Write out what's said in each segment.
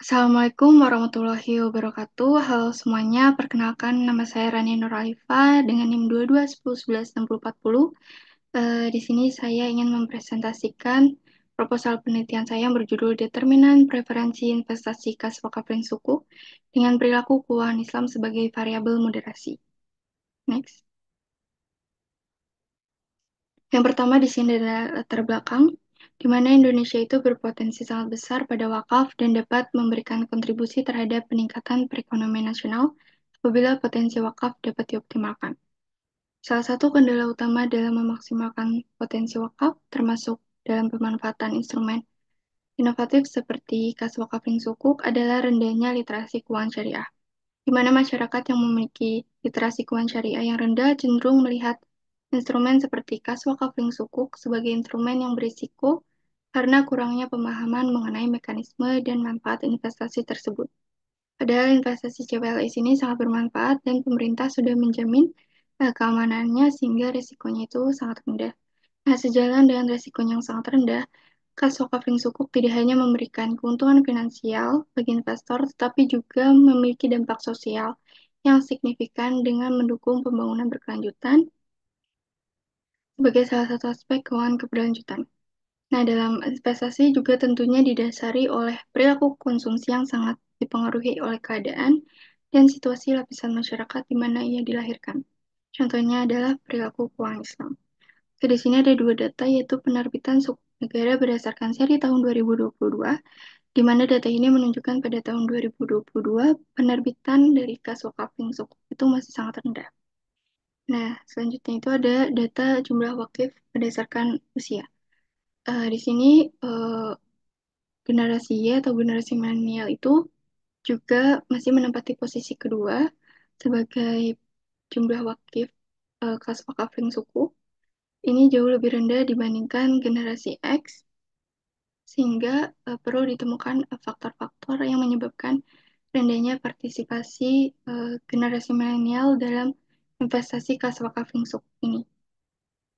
Assalamualaikum warahmatullahi wabarakatuh. Halo semuanya, perkenalkan nama saya Rani Nur Alifa dengan NIM 2210116040. Di sini saya ingin mempresentasikan proposal penelitian saya yang berjudul Determinan Preferensi Investasi Kas Wakafling Sukuk dengan Perilaku Keuangan Islam sebagai Variabel Moderasi. Next. Yang pertama di sini adalah latar belakang, di mana Indonesia itu berpotensi sangat besar pada wakaf dan dapat memberikan kontribusi terhadap peningkatan perekonomian nasional apabila potensi wakaf dapat dioptimalkan. Salah satu kendala utama dalam memaksimalkan potensi wakaf termasuk dalam pemanfaatan instrumen inovatif seperti kas wakafling sukuk adalah rendahnya literasi keuangan syariah, di mana masyarakat yang memiliki literasi keuangan syariah yang rendah cenderung melihat instrumen seperti kas wakafling sukuk sebagai instrumen yang berisiko karena kurangnya pemahaman mengenai mekanisme dan manfaat investasi tersebut. Padahal investasi CPLS ini sangat bermanfaat dan pemerintah sudah menjamin keamanannya sehingga risikonya itu sangat rendah. Nah, sejalan dengan risikonya yang sangat rendah, kas wakafling sukuk tidak hanya memberikan keuntungan finansial bagi investor, tetapi juga memiliki dampak sosial yang signifikan dengan mendukung pembangunan berkelanjutan sebagai salah satu aspek keuangan keberlanjutan. Nah, dalam investasi juga tentunya didasari oleh perilaku konsumsi yang sangat dipengaruhi oleh keadaan dan situasi lapisan masyarakat di mana ia dilahirkan. Contohnya adalah perilaku keuangan Islam. Oke, di sini ada dua data, yaitu penerbitan sukuk negara berdasarkan seri tahun 2022, di mana data ini menunjukkan pada tahun 2022 penerbitan dari kas wakafling sukuk itu masih sangat rendah. Nah, selanjutnya itu ada data jumlah wakif berdasarkan usia. Di sini eh, generasi Y atau generasi milenial itu juga masih menempati posisi kedua sebagai jumlah wakif kas wakafling suku. Ini jauh lebih rendah dibandingkan generasi X, sehingga perlu ditemukan faktor-faktor yang menyebabkan rendahnya partisipasi generasi milenial dalam investasi kas wakafling suku ini.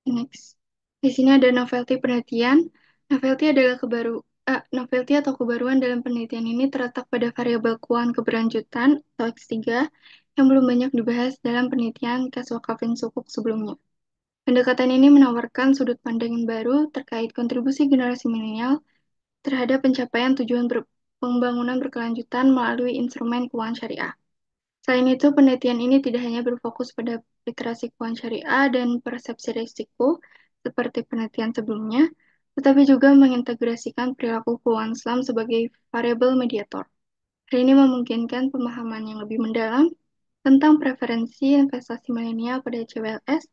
Next. Di sini ada novelty penelitian. Novelty atau kebaruan dalam penelitian ini terletak pada variabel keuangan keberlanjutan atau X3 yang belum banyak dibahas dalam penelitian kas wakafling sukuk sebelumnya. Pendekatan ini menawarkan sudut pandang yang baru terkait kontribusi generasi milenial terhadap pencapaian tujuan pembangunan berkelanjutan melalui instrumen keuangan syariah. Selain itu, penelitian ini tidak hanya berfokus pada literasi keuangan syariah dan persepsi risiko seperti penelitian sebelumnya, tetapi juga mengintegrasikan perilaku keuangan Islam sebagai variabel mediator. Hal ini memungkinkan pemahaman yang lebih mendalam tentang preferensi investasi milenial pada CWLS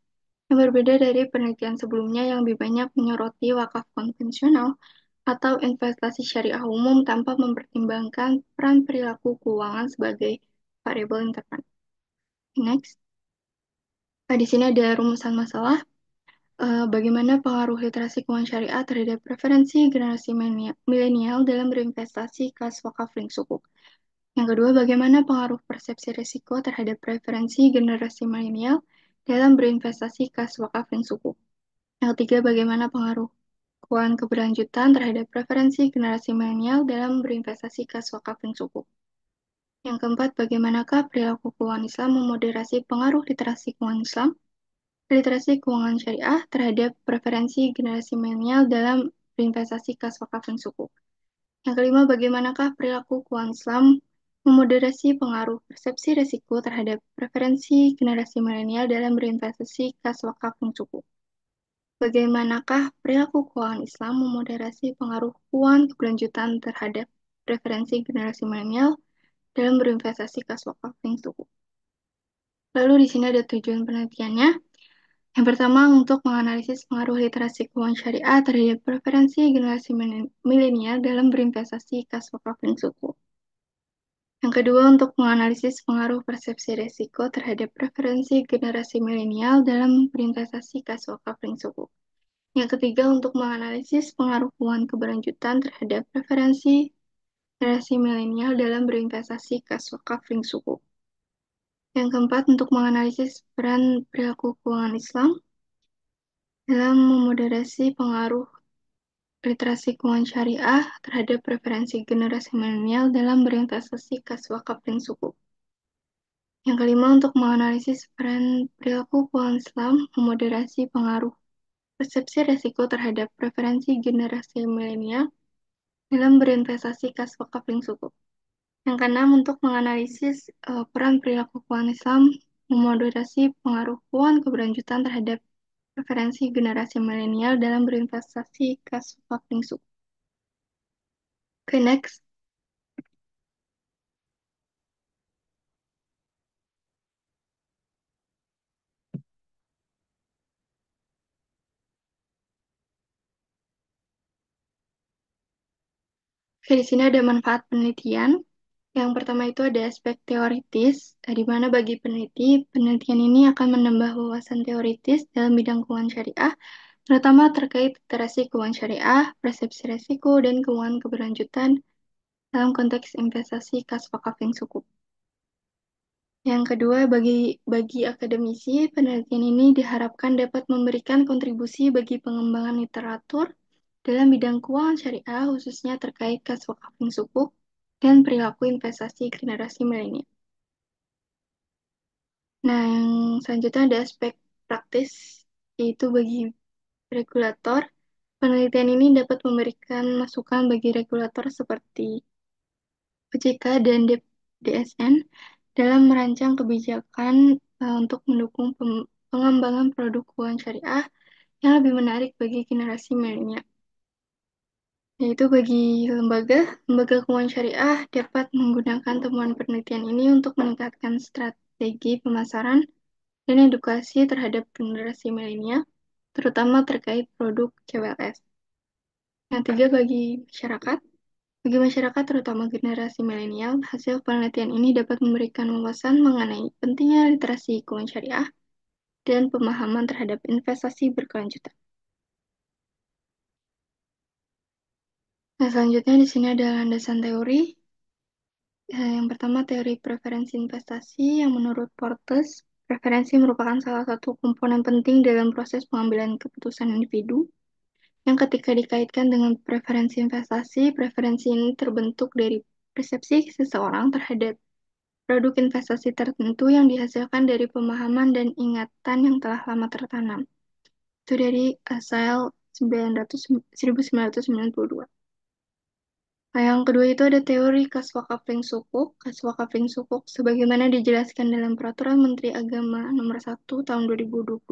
yang berbeda dari penelitian sebelumnya yang lebih banyak menyoroti wakaf konvensional atau investasi syariah umum tanpa mempertimbangkan peran perilaku keuangan sebagai variabel intervensi. Next. Di sini ada rumusan masalah. Bagaimana pengaruh literasi keuangan syariah terhadap preferensi generasi milenial dalam berinvestasi kas wakafling sukuk. Yang kedua, bagaimana pengaruh persepsi risiko terhadap preferensi generasi milenial dalam berinvestasi kas wakafling sukuk. Yang ketiga, bagaimana pengaruh keuangan keberlanjutan terhadap preferensi generasi milenial dalam berinvestasi kas wakafling sukuk. Yang keempat, bagaimanakah perilaku keuangan Islam memoderasi pengaruh literasi keuangan Islam, literasi keuangan syariah terhadap preferensi generasi milenial dalam berinvestasi kas wakafling sukuk. Yang kelima, bagaimanakah perilaku keuangan Islam memoderasi pengaruh persepsi risiko terhadap preferensi generasi milenial dalam berinvestasi kas wakafling sukuk. Bagaimanakah perilaku keuangan Islam memoderasi pengaruh keuangan keberlanjutan terhadap preferensi generasi milenial dalam berinvestasi kas wakafling sukuk. Lalu di sini ada tujuan penelitiannya. Yang pertama, untuk menganalisis pengaruh literasi keuangan syariah terhadap preferensi generasi milenial dalam berinvestasi kas wakafling sukuk. Yang kedua, untuk menganalisis pengaruh persepsi risiko terhadap preferensi generasi milenial dalam berinvestasi kas wakafling sukuk. Yang ketiga, untuk menganalisis pengaruh keuangan keberlanjutan terhadap preferensi generasi milenial dalam berinvestasi kas wakafling sukuk. Yang keempat, untuk menganalisis peran perilaku keuangan Islam dalam memoderasi pengaruh literasi keuangan syariah terhadap preferensi generasi milenial dalam berinvestasi kas wakaf dan suku. Yang kelima, untuk menganalisis peran perilaku keuangan Islam memoderasi pengaruh persepsi resiko terhadap preferensi generasi milenial dalam berinvestasi kas wakaf dan suku. Yang keenam, untuk menganalisis peran perilaku keuangan Islam memoderasi pengaruh keuangan keberlanjutan terhadap preferensi generasi milenial dalam berinvestasi kas wakaf dan suku. Oke, next. Oke, di sini ada manfaat penelitian. Yang pertama itu ada aspek teoritis, di mana bagi peneliti, penelitian ini akan menambah wawasan teoritis dalam bidang keuangan syariah, terutama terkait literasi keuangan syariah, persepsi resiko, dan keuangan keberlanjutan dalam konteks investasi kas wakaf yang cukup. Yang kedua, bagi akademisi, penelitian ini diharapkan dapat memberikan kontribusi bagi pengembangan literatur dalam bidang keuangan syariah, khususnya terkait kas wakaf yang sukuk dan perilaku investasi generasi milenial. Nah, yang selanjutnya ada aspek praktis, yaitu bagi regulator. Penelitian ini dapat memberikan masukan bagi regulator seperti OJK dan DSN dalam merancang kebijakan untuk mendukung pengembangan produk keuangan syariah yang lebih menarik bagi generasi milenial. Yaitu bagi lembaga keuangan syariah dapat menggunakan temuan penelitian ini untuk meningkatkan strategi pemasaran dan edukasi terhadap generasi milenial, terutama terkait produk CWLS. Yang tiga, bagi masyarakat terutama generasi milenial, hasil penelitian ini dapat memberikan wawasan mengenai pentingnya literasi keuangan syariah dan pemahaman terhadap investasi berkelanjutan. Nah, selanjutnya di sini ada landasan teori. Yang pertama, teori preferensi investasi yang menurut Portes, preferensi merupakan salah satu komponen penting dalam proses pengambilan keputusan individu, yang ketika dikaitkan dengan preferensi investasi, preferensi ini terbentuk dari persepsi seseorang terhadap produk investasi tertentu yang dihasilkan dari pemahaman dan ingatan yang telah lama tertanam. Itu dari Asile 1992. Nah, yang kedua itu ada teori kaswakafling sukuk. Kaswakafling sukuk sebagaimana dijelaskan dalam Peraturan Menteri Agama Nomor 1 Tahun 2022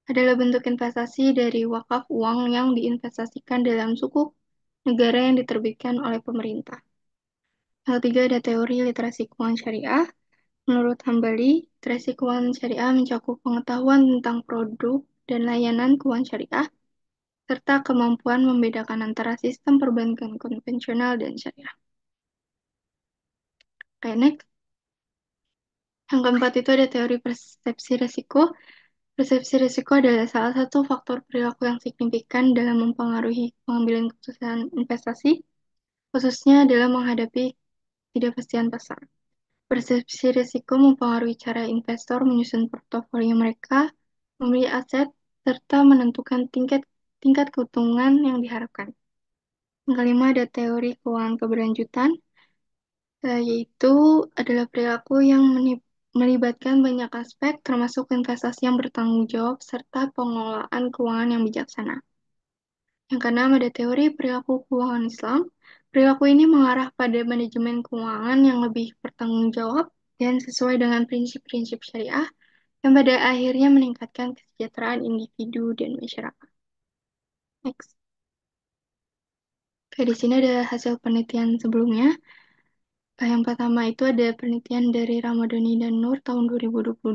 adalah bentuk investasi dari wakaf uang yang diinvestasikan dalam sukuk negara yang diterbitkan oleh pemerintah. Yang ketiga ada teori literasi keuangan syariah. Menurut Hambali, literasi keuangan syariah mencakup pengetahuan tentang produk dan layanan keuangan syariah, serta kemampuan membedakan antara sistem perbankan konvensional dan syariah. Oke, next. Yang keempat itu ada teori persepsi risiko. Persepsi risiko adalah salah satu faktor perilaku yang signifikan dalam mempengaruhi pengambilan keputusan investasi, khususnya dalam menghadapi ketidakpastian pasar. Persepsi risiko mempengaruhi cara investor menyusun portofolio mereka, memilih aset, serta menentukan tingkat keuntungan yang diharapkan. Yang kelima ada teori keuangan keberlanjutan, yaitu adalah perilaku yang melibatkan banyak aspek, termasuk investasi yang bertanggung jawab, serta pengelolaan keuangan yang bijaksana. Yang keenam ada teori perilaku keuangan Islam. Perilaku ini mengarah pada manajemen keuangan yang lebih bertanggung jawab dan sesuai dengan prinsip-prinsip syariah, yang pada akhirnya meningkatkan kesejahteraan individu dan masyarakat. Next. Oke, di sini ada hasil penelitian sebelumnya. Yang pertama itu ada penelitian dari Ramadhani dan Nur tahun 2022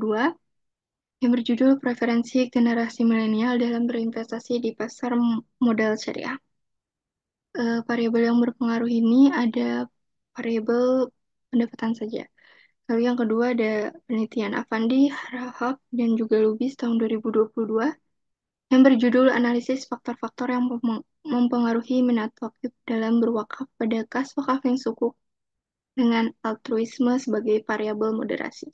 yang berjudul Preferensi Generasi Milenial dalam Berinvestasi di Pasar Modal Syariah. Variabel yang berpengaruh ini ada variabel pendapatan saja. Lalu yang kedua ada penelitian Afandi, Rahab, dan juga Lubis tahun 2022 yang berjudul Analisis Faktor-Faktor yang mempengaruhi minat wakif dalam berwakaf pada kas wakaf yang sukuk dengan altruisme sebagai variabel moderasi.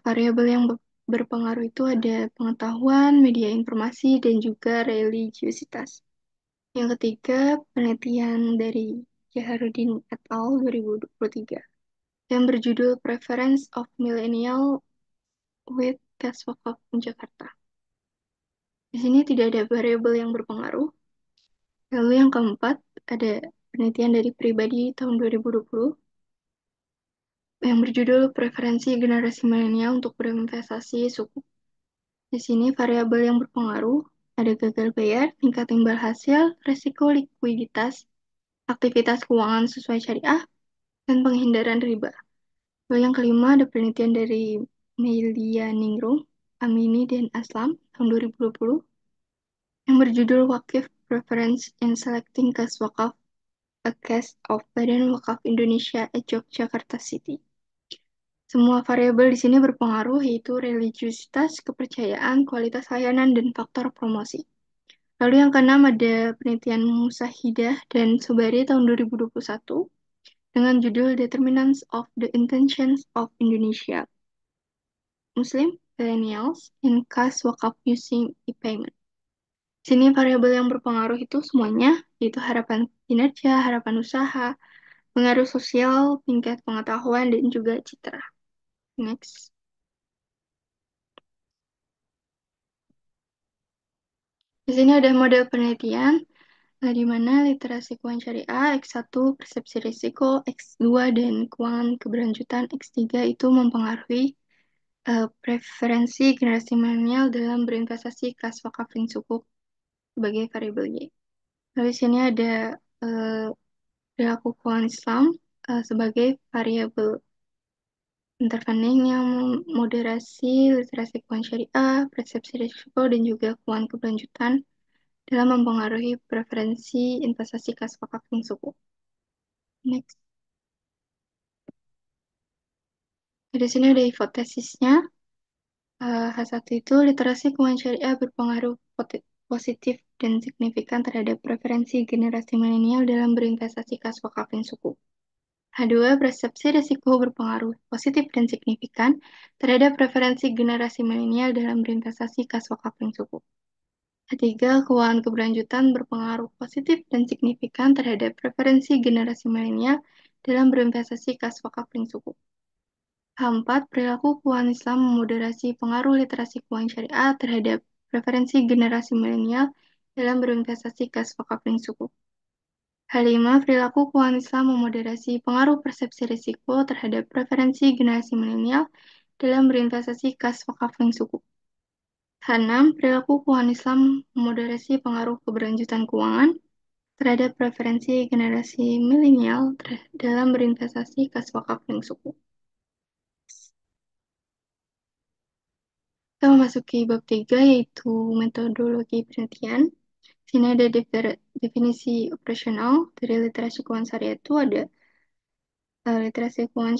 Variabel yang berpengaruh itu ada pengetahuan, media informasi, dan juga religiusitas. Yang ketiga, penelitian dari Jaharuddin et al. 2023 yang berjudul Preference of Millennial with Cashwalk of Jakarta. Di sini tidak ada variabel yang berpengaruh. Lalu yang keempat, ada penelitian dari pribadi tahun 2020 yang berjudul Preferensi Generasi Milenial untuk Berinvestasi Suku. Di sini variabel yang berpengaruh ada gagal bayar, tingkat imbal hasil, resiko likuiditas, aktivitas keuangan sesuai syariah, dan penghindaran riba. Lalu yang kelima ada penelitian dari Melia Ningrum, Amini, dan Aslam tahun 2020 yang berjudul Wakif Preference in Selecting Kas Wakaf, a Case of Badan Wakaf Indonesia at Yogyakarta City. Semua variabel di sini berpengaruh, yaitu religiusitas, kepercayaan, kualitas layanan, dan faktor promosi. Lalu yang keenam ada penelitian Musahidah dan Sobari tahun 2021 dengan judul Determinants of the Intentions of Indonesia Muslim Millennials in Cash Wakaf Using E-Payment. Di sini variabel yang berpengaruh itu semuanya, yaitu harapan kinerja, harapan usaha, pengaruh sosial, tingkat pengetahuan, dan juga citra. Next. Di sini ada model penelitian, di mana literasi keuangan syariah X1, persepsi risiko, X2, dan keuangan keberlanjutan X3 itu mempengaruhi preferensi generasi milenial dalam berinvestasi kas wakaf link sukuk sebagai variabel Y. Lalu di sini ada eh, perilaku keuangan Islam sebagai variabel intervening yang moderasi literasi keuangan syariah, persepsi risiko, dan juga keuangan keberlanjutan dalam mempengaruhi preferensi investasi kas wakaf link sukuk. Next. Di sini ada hipotesisnya. H1 itu literasi keuangan syariah berpengaruh positif dan signifikan terhadap preferensi generasi milenial dalam berinvestasi kas wakaf link sukuk. H2, persepsi risiko berpengaruh positif dan signifikan terhadap preferensi generasi milenial dalam berinvestasi kas wakaf link sukuk. H3, keuangan keberlanjutan berpengaruh positif dan signifikan terhadap preferensi generasi milenial dalam berinvestasi kas wakaf link sukuk. H4, perilaku keuangan Islam memoderasi pengaruh literasi keuangan syariah terhadap preferensi generasi milenial dalam berinvestasi kas wakaf link sukuk. H5, perilaku keuangan Islam memoderasi pengaruh persepsi risiko terhadap preferensi generasi milenial dalam berinvestasi kas wakaf link sukuk. H6, perilaku keuangan Islam memoderasi pengaruh keberlanjutan keuangan terhadap preferensi generasi milenial dalam berinvestasi kas wakaf link sukuk. Kita memasuki bab 3, yaitu metodologi penelitian. Sini ada definisi operasional dari literasi keuangan syariah. Itu ada literasi keuangan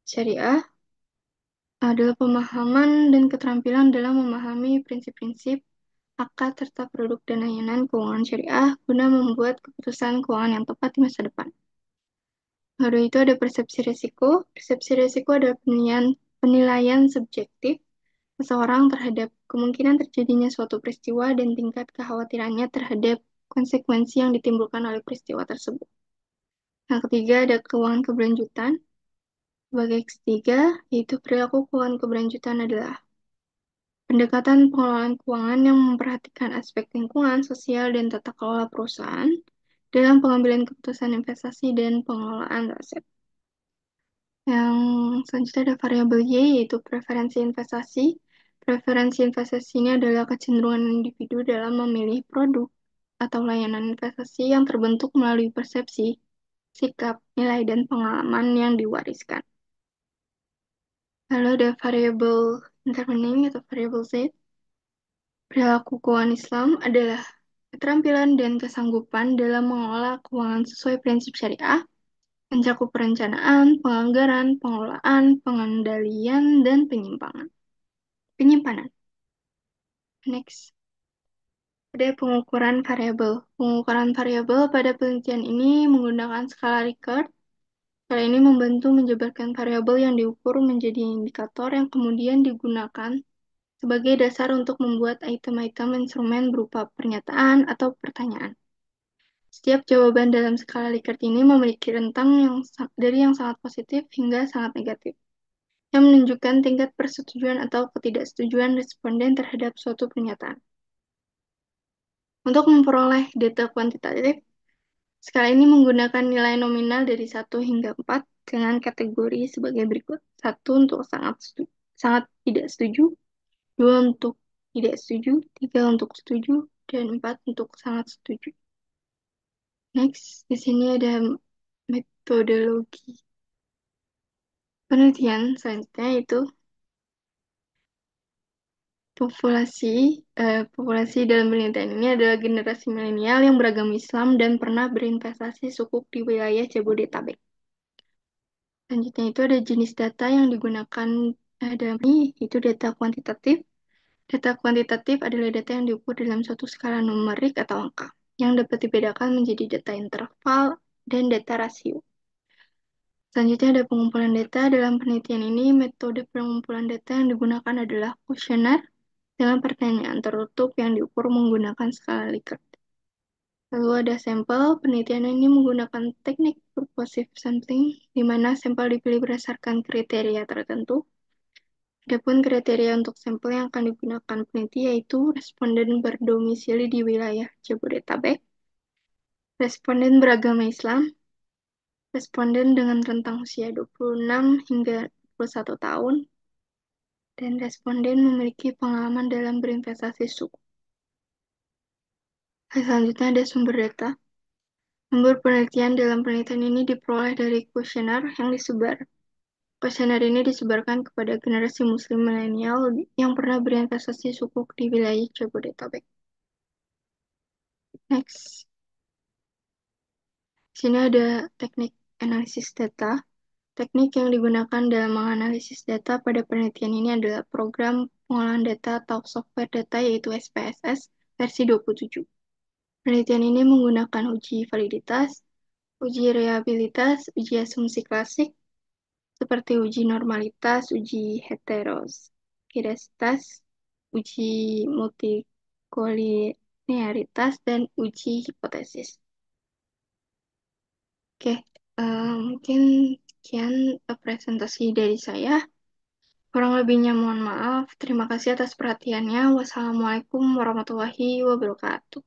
syariah adalah pemahaman dan keterampilan dalam memahami prinsip-prinsip, akad, serta produk dan layanan keuangan syariah guna membuat keputusan keuangan yang tepat di masa depan. Lalu itu ada persepsi risiko. Persepsi risiko adalah penilaian subjektif seseorang terhadap kemungkinan terjadinya suatu peristiwa dan tingkat kekhawatirannya terhadap konsekuensi yang ditimbulkan oleh peristiwa tersebut. Yang ketiga ada keuangan keberlanjutan. Sebagai ketiga, yaitu perilaku keuangan keberlanjutan adalah pendekatan pengelolaan keuangan yang memperhatikan aspek lingkungan, sosial, dan tata kelola perusahaan dalam pengambilan keputusan investasi dan pengelolaan aset. Yang selanjutnya ada variabel Y, yaitu preferensi investasi. Preferensi investasi ini adalah kecenderungan individu dalam memilih produk atau layanan investasi yang terbentuk melalui persepsi, sikap, nilai, dan pengalaman yang diwariskan. Lalu ada variabel intervening atau variabel Z. Perilaku keuangan Islam adalah keterampilan dan kesanggupan dalam mengelola keuangan sesuai prinsip syariah, mencakup perencanaan, penganggaran, pengelolaan, pengendalian, dan penyimpanan. Next. Ada pengukuran variabel. Pengukuran variabel pada penelitian ini menggunakan skala Likert. Skala ini membantu menjabarkan variabel yang diukur menjadi indikator yang kemudian digunakan sebagai dasar untuk membuat item-item instrumen berupa pernyataan atau pertanyaan. Setiap jawaban dalam skala Likert ini memiliki rentang dari yang sangat positif hingga sangat negatif, yang menunjukkan tingkat persetujuan atau ketidaksetujuan responden terhadap suatu pernyataan. Untuk memperoleh data kuantitatif, skala ini menggunakan nilai nominal dari 1 hingga 4 dengan kategori sebagai berikut. 1 untuk sangat tidak setuju, 2 untuk tidak setuju, 3 untuk setuju, dan 4 untuk sangat setuju. Next, di sini ada metodologi penelitian selanjutnya yaitu populasi. Populasi dalam penelitian ini adalah generasi milenial yang beragama Islam dan pernah berinvestasi sukuk di wilayah Jabodetabek. Selanjutnya itu ada jenis data yang digunakan dalam ini, itu data kuantitatif. Data kuantitatif adalah data yang diukur dalam suatu skala numerik atau angka, yang dapat dibedakan menjadi data interval dan data rasio. Selanjutnya ada pengumpulan data. Dalam penelitian ini, metode pengumpulan data yang digunakan adalah kuesioner dengan pertanyaan tertutup yang diukur menggunakan skala Likert. Lalu ada sampel. Penelitian ini menggunakan teknik purposive sampling, di mana sampel dipilih berdasarkan kriteria tertentu. Adapun kriteria untuk sampel yang akan digunakan peneliti yaitu responden berdomisili di wilayah Jabodetabek, responden beragama Islam, responden dengan rentang usia 26 hingga 21 tahun, dan responden memiliki pengalaman dalam berinvestasi suku. Selanjutnya ada sumber data. Sumber penelitian dalam penelitian ini diperoleh dari kuesioner yang disebar. Kuesioner ini disebarkan kepada generasi muslim milenial yang pernah berinvestasi sukuk di wilayah Jabodetabek. Next. Di sini ada teknik analisis data. Teknik yang digunakan dalam menganalisis data pada penelitian ini adalah program pengolahan data atau software data yaitu SPSS versi 27. Penelitian ini menggunakan uji validitas, uji reliabilitas, uji asumsi klasik, seperti uji normalitas, uji heteroskedasitas, uji multikolinearitas, dan uji hipotesis. Oke, mungkin sekian presentasi dari saya. Kurang lebihnya mohon maaf. Terima kasih atas perhatiannya. Wassalamualaikum warahmatullahi wabarakatuh.